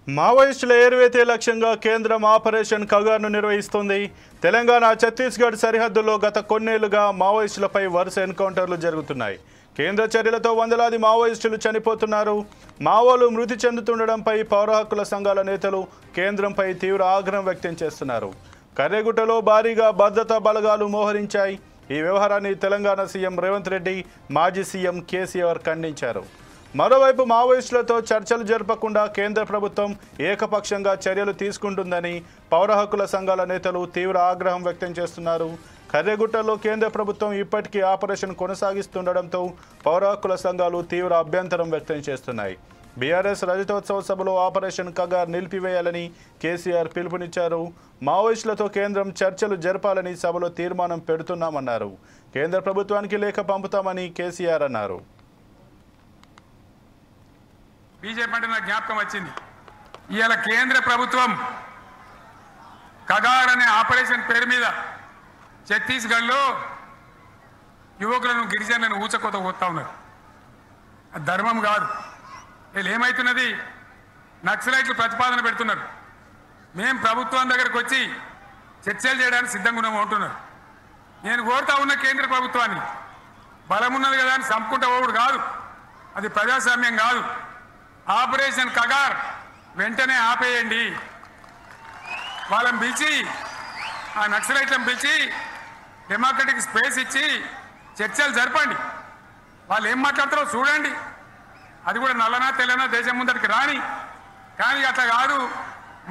మావోయిస్టుల ఏరువేతే లక్ష్యంగా కేంద్రం ఆపరేషన్ కగార్ను నిర్వహిస్తోంది. తెలంగాణ ఛత్తీస్గఢ్ సరిహద్దుల్లో గత కొన్నేళ్లుగా మావోయిస్టులపై వరుస ఎన్కౌంటర్లు జరుగుతున్నాయి. కేంద్ర చర్యలతో వందలాది మావోయిస్టులు చనిపోతున్నారు. మావోలు మృతి చెందుతుండడంపై పౌర హక్కుల సంఘాల నేతలు కేంద్రంపై తీవ్ర ఆగ్రహం వ్యక్తం చేస్తున్నారు. కర్రెగుట్టలో భారీగా భద్రతా బలగాలు మోహరించాయి. ఈ వ్యవహారాన్ని తెలంగాణ సీఎం రేవంత్ రెడ్డి, మాజీ సీఎం కేసీఆర్ ఖండించారు. మరోవైపు మావోయిస్టులతో చర్చలు జరపకుండా కేంద్ర ప్రభుత్వం ఏకపక్షంగా చర్యలు తీసుకుంటుందని పౌర హక్కుల సంఘాల నేతలు తీవ్ర ఆగ్రహం వ్యక్తం చేస్తున్నారు. కర్రెగుట్టలో కేంద్ర ప్రభుత్వం ఇప్పటికీ ఆపరేషన్ కొనసాగిస్తుండడంతో పౌర హక్కుల సంఘాలు తీవ్ర అభ్యంతరం వ్యక్తం చేస్తున్నాయి. బీఆర్ఎస్ రజతోత్సవ సభలో ఆపరేషన్ కగార్ నిలిపివేయాలని కేసీఆర్ పిలుపునిచ్చారు. మావోయిస్టులతో కేంద్రం చర్చలు జరపాలని సభలో తీర్మానం పెడుతున్నామన్నారు. కేంద్ర ప్రభుత్వానికి లేఖ పంపుతామని కేసీఆర్ అన్నారు. బీజేపీ అంటే నాకు జ్ఞాపకం వచ్చింది. ఇవాళ కేంద్ర ప్రభుత్వం కగార్ అనే ఆపరేషన్ పేరు మీద ఛత్తీస్గఢ్లో యువకులను గిరిజనులను ఊచకోత కొత్తా ఉన్నారు. అది ధర్మం కాదు. వీళ్ళు ఏమవుతున్నది, నక్సలైట్లు ప్రతిపాదన పెడుతున్నారు. మేము ప్రభుత్వం దగ్గరకు వచ్చి చర్చలు చేయడానికి సిద్ధంగా ఉన్నాము అంటున్నారు. నేను కోరుతా ఉన్న కేంద్ర ప్రభుత్వాన్ని, బలమున్నది కదా అని చంపుకుంటా పోవుడు కాదు, అది ప్రజాస్వామ్యం కాదు. ఆపరేషన్ కగార్ వెంటనే ఆపేయండి. వాళ్ళని పిలిచి, ఆ నక్సలైట్లను పిలిచి డెమోక్రటిక్ స్పేస్ ఇచ్చి చర్చలు జరపండి. వాళ్ళు ఏం మాట్లాడతారో చూడండి. అది కూడా నల్లనా తెల్లనా దేశం ముందరికి రాని. కానీ అట్లా కాదు,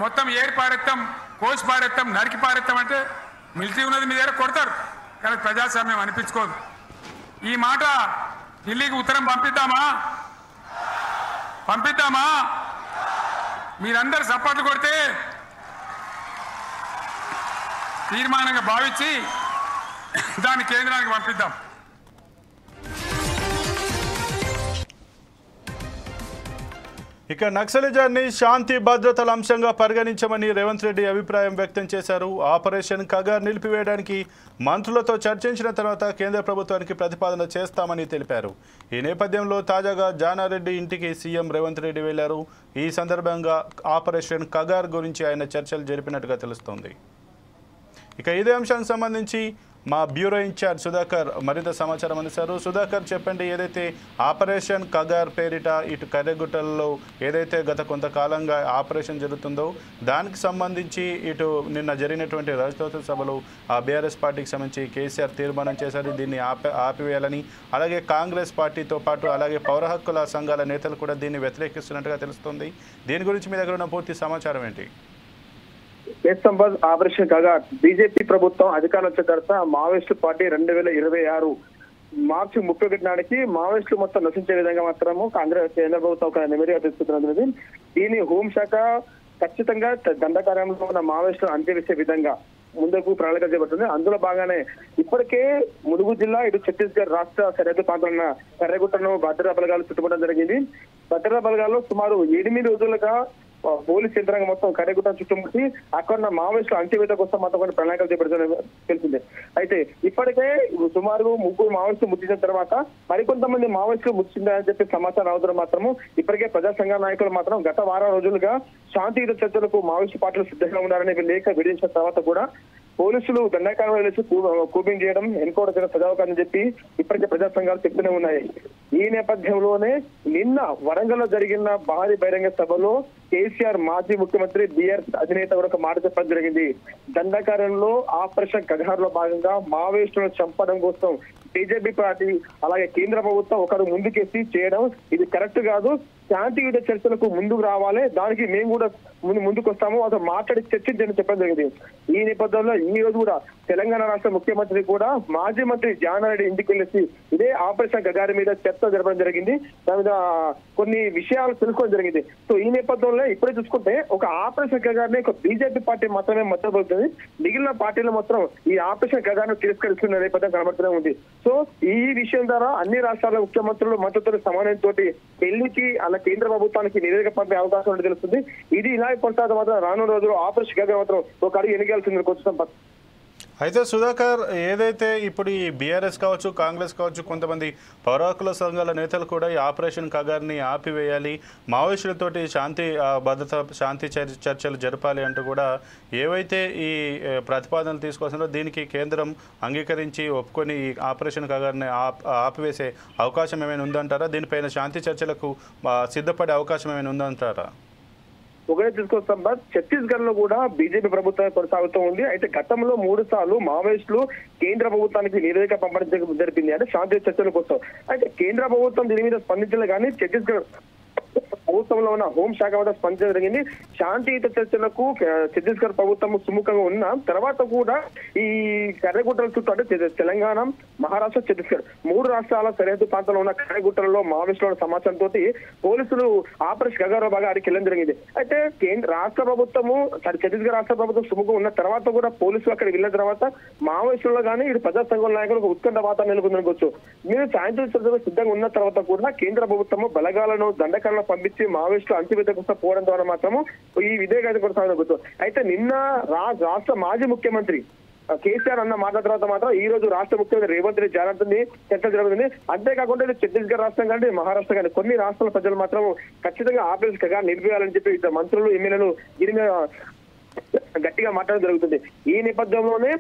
మొత్తం ఏరి పారెత్తాం, కోసి పారెత్తాం, నరికి పారెత్తాం అంటే మిలిటరీ ఉన్నది మీ దగ్గర కొడతారు. కానీ ప్రజాస్వామ్యం అనిపించుకోదు. ఈ మాట ఢిల్లీకి ఉత్తరం పంపిద్దామా? మీరందరూ సపోర్ట్లు కొడితే తీర్మానంగా భావించి దాన్ని కేంద్రానికి పంపిద్దాం. ఇక నక్సలిజాన్ని శాంతి భద్రతల అంశంగా పరిగణించమని రేవంత్ రెడ్డి అభిప్రాయం వ్యక్తం చేశారు. ఆపరేషన్ కగార్ నిలిపివేయడానికి మంత్రులతో చర్చించిన తర్వాత కేంద్ర ప్రభుత్వానికి ప్రతిపాదన చేస్తామని తెలిపారు. ఈ నేపథ్యంలో తాజాగా జానారెడ్డి ఇంటికి సీఎం రేవంత్ రెడ్డి వెళ్లారు. ఈ సందర్భంగా ఆపరేషన్ కగార్ గురించి ఆయన చర్చలు జరిపినట్టుగా తెలుస్తోంది. ఇక ఇదే అంశానికి సంబంధించి మా బ్యూరో ఇన్ఛార్జ్ సుధాకర్ మరింత సమాచారం అందిస్తారు. సుధాకర్, చెప్పండి, ఏదైతే ఆపరేషన్ కగార్ పేరిట ఇటు కర్రెగుట్టల్లో ఏదైతే గత కొంతకాలంగా ఆపరేషన్ జరుగుతుందో దానికి సంబంధించి ఇటు నిన్న జరిగినటువంటి రజతోత్సవ సభలో ఆ బీఆర్ఎస్ పార్టీకి సంబంధించి కేసీఆర్ తీర్మానం చేశారు దీన్ని ఆపివేయాలని. అలాగే కాంగ్రెస్ పార్టీతో పాటు అలాగే పౌర హక్కుల సంఘాల నేతలు కూడా దీన్ని వ్యతిరేకిస్తున్నట్టుగా తెలుస్తుంది. దీని గురించి మీ దగ్గర ఉన్న పూర్తి సమాచారం ఏంటి? ఆపరేషన్ కగార్ బీజేపీ ప్రభుత్వం అధికారం వచ్చిన తర్వాత మావోయిస్టు పార్టీ 2026 మార్చి 31 నాటికి మావోయిస్టులు మొత్తం నశించే విధంగా మాత్రము కాంగ్రెస్ కేంద్ర ప్రభుత్వం ఒక నివేదిక తీసుకుంటున్నది. దీని హోంశాఖ ఖచ్చితంగా దండకార్యంలో ఉన్న మావోయిస్టులు అంత్యవేసే విధంగా ముందుకు ప్రణాళిక చేపడుతుంది. అందులో భాగంగానే ఇప్పటికే ములుగు జిల్లా ఇటు ఛత్తీస్గఢ్ రాష్ట్ర సరిహద్దు ప్రాంతంలో కర్రెగుట్టను భద్రతా బలగాలు చుట్టుకోవడం జరిగింది. భద్రతా బలగాల్లో సుమారు 8 రోజులుగా పోలీస్ యంత్రాంగం మొత్తం కర్రెగుట్టను చుట్టుముట్టి అక్కడ మావోయిస్టులు అంత్యవేత కోసం మొత్తం కొన్ని ప్రణాళికలు చేపడుతున్న తెలిసిందే. అయితే ఇప్పటికే సుమారు 3 మావోయిస్టులు మృతి తర్వాత మరికొంతమంది మావోయిస్టులు మృతి చెందారని చెప్పి సమాచారం రావడం మాత్రము ఇప్పటికే ప్రజా సంఘ నాయకులు మాత్రం గత వారం రోజులుగా శాంతియుత చర్చలకు మావోయిస్టు పార్టీలు సిద్ధంగా ఉండాలని లేఖ విధించిన తర్వాత కూడా పోలీసులు దండకారణం వేసి కూపింగ్ చేయడం, ఎన్కౌంటర్ చేయడం సజావుకాదని చెప్పి ఇప్పటికే ప్రజా సంఘాలు చెప్తూనే ఉన్నాయి. ఈ నేపథ్యంలోనే నిన్న వరంగల్లో జరిగిన భారీ బహిరంగ సభలో కేసీఆర్ మాజీ ముఖ్యమంత్రి బీఆర్ఎస్ అధినేత కూడా ఒక మాట చెప్పడం జరిగింది. దండకారణంలో ఆపరేషన్ కగార్ లో భాగంగా మావోయిస్టులను చంపడం కోసం బీజేపీ పార్టీ అలాగే కేంద్ర ప్రభుత్వం ఒకరు ముందుకేసి చేయడం ఇది కరెక్ట్ కాదు. శాంతియుత చర్చలకు ముందుకు రావాలి, దానికి మేము కూడా ముందుకు వస్తాము, అసలు మాట్లాడి చర్చించని చెప్పడం జరిగింది. ఈ నేపథ్యంలో ఈ రోజు కూడా తెలంగాణ రాష్ట్ర ముఖ్యమంత్రి కూడా మాజీ మంత్రి జానారెడ్డి ఇంటికి వెళ్ళేసి ఇదే ఆపరేషన్ కగార్ మీద చర్చ జరపడం జరిగింది. దాని మీద కొన్ని విషయాలు తెలుసుకోవడం జరిగింది. సో ఈ నేపథ్యంలో ఇప్పుడే చూసుకుంటే ఒక ఆపరేషన్ కగార్ ని ఒక బీజేపీ పార్టీ మాత్రమే మద్దతు పడుతుంది. మిగిలిన పార్టీలు మాత్రం ఈ ఆపరేషన్ కగార్ ను తిరస్కరిస్తున్న నేపథ్యం కనబడుతూనే ఉంది. సో ఈ విషయం ద్వారా అన్ని రాష్ట్రాల ముఖ్యమంత్రులు మద్దతు సమానంతో ఢిల్లీకి అలా కేంద్ర ప్రభుత్వానికి నివేదిక పంపే అవకాశం ఉంటే తెలుస్తుంది. ఇది ఇలా కొనసాగ మాత్రం రానున్న రోజుల్లో ఆపరేషన్ కగార్ మాత్రం ఒక అడుగు ఎన్నికల్సింది కొంచెం అయితే సుధాకర్, ఏదైతే ఇప్పుడు ఈ బీఆర్ఎస్ కావచ్చు, కాంగ్రెస్ కావచ్చు, కొంతమంది పౌర హక్కుల సంఘాల నేతలు కూడా ఈ ఆపరేషన్ కగార్ని ఆపివేయాలి, మావోయిస్టులతోటి శాంతి చర్చలు జరపాలి అంటూ కూడా ఏవైతే ఈ ప్రతిపాదనలు తీసుకొస్తున్నారో దీనికి కేంద్రం అంగీకరించి ఒప్పుకొని ఈ ఆపరేషన్ కగార్ని ఆపివేసే అవకాశం ఏమైనా ఉందంటారా? దీనిపైన శాంతి చర్చలకు సిద్ధపడే అవకాశం ఏమైనా ఉందంటారా? ఒకటే తీసుకొస్తాం బట్ ఛత్తీస్గఢ్ లో కూడా బీజేపీ ప్రభుత్వం కొనసాగుతూ ఉంది. అయితే గతంలో 3 సార్లు మావోయిస్టులు కేంద్ర ప్రభుత్వానికి నివేదిక పంపడం జరిపింది, అంటే శాంతి చర్చల కోసం. అయితే కేంద్ర ప్రభుత్వం దీని మీద స్పందించలే కానీ ఛత్తీస్గఢ్ ప్రభుత్వంలో ఉన్న హోంశాఖ వద్ద స్పందించడం జరిగింది. శాంతియుత చర్చలకు ఛత్తీస్గఢ్ ప్రభుత్వం సుముఖంగా ఉన్న తర్వాత కూడా ఈ కర్రెగుట్టల చుట్టూ, అంటే తెలంగాణ, మహారాష్ట్ర, ఛత్తీస్గఢ్ 3 రాష్ట్రాల సరిహద్దు ప్రాంతంలో ఉన్న కర్రెగుట్టలలో మావోయిస్టుల సమాచారంతో పోలీసులు ఆపరేషన్ గగర్వ బాగా అడిగి వెళ్ళడం జరిగింది. అయితే రాష్ట్ర ప్రభుత్వము ఛత్తీస్గఢ్ రాష్ట్ర ప్రభుత్వం సుముఖం ఉన్న తర్వాత కూడా పోలీసులు అక్కడికి వెళ్ళిన తర్వాత మావోయిస్టులు కానీ ఇటు ప్రజా సంఘాల నాయకులకు ఉత్కంఠ వాతావరణం నెలకొందనుకోవచ్చు. మీరు శాంతి చర్చలకు సిద్ధంగా ఉన్న తర్వాత కూడా కేంద్ర ప్రభుత్వము బలగాలను దండకాలను పంపించి మావోయిస్టులు అంతివేత కోసం పోవడం ద్వారా మాత్రము ఈ విధేయత కొనసాగవచ్చు. అయితే నిన్న రాష్ట్ర మాజీ ముఖ్యమంత్రి కేసీఆర్ అన్న మాట తర్వాత మాత్రం ఈ రోజు రాష్ట్ర ముఖ్యమంత్రి రేవంత్ రెడ్డి జరుగుతుంది, చర్చ జరుగుతుంది. అంతేకాకుండా ఛత్తీస్గఢ్ రాష్ట్రం కానీ మహారాష్ట్ర కానీ కొన్ని రాష్ట్రాల ప్రజలు మాత్రం ఖచ్చితంగా ఆపరేషన్ కగార్ నిలిపేయాలని చెప్పి ఇద్దరు మంత్రులు, ఎమ్మెల్యేలు దీని మీద గట్టిగా మాట్లాడడం జరుగుతుంది. ఈ నేపథ్యంలోనే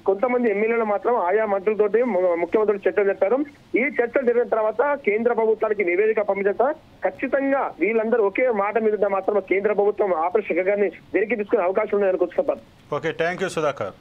కొంతమంది ఎమ్మెల్యేలు మాత్రం ఆయా మంత్రులతోటి ముఖ్యమంత్రులు చర్చలు చెప్పారు. ఈ చర్చలు జరిగిన తర్వాత కేంద్ర ప్రభుత్వానికి నివేదిక పంపించట ఖచ్చితంగా వీళ్ళందరూ ఒకే మాట మీద మాత్రం కేంద్ర ప్రభుత్వం ఆపరేషన్ కగార్ని వెనక్కి తీసుకునే అవకాశం ఉందని అనుకుంటున్నాం. Okay, thank you Sudhakar.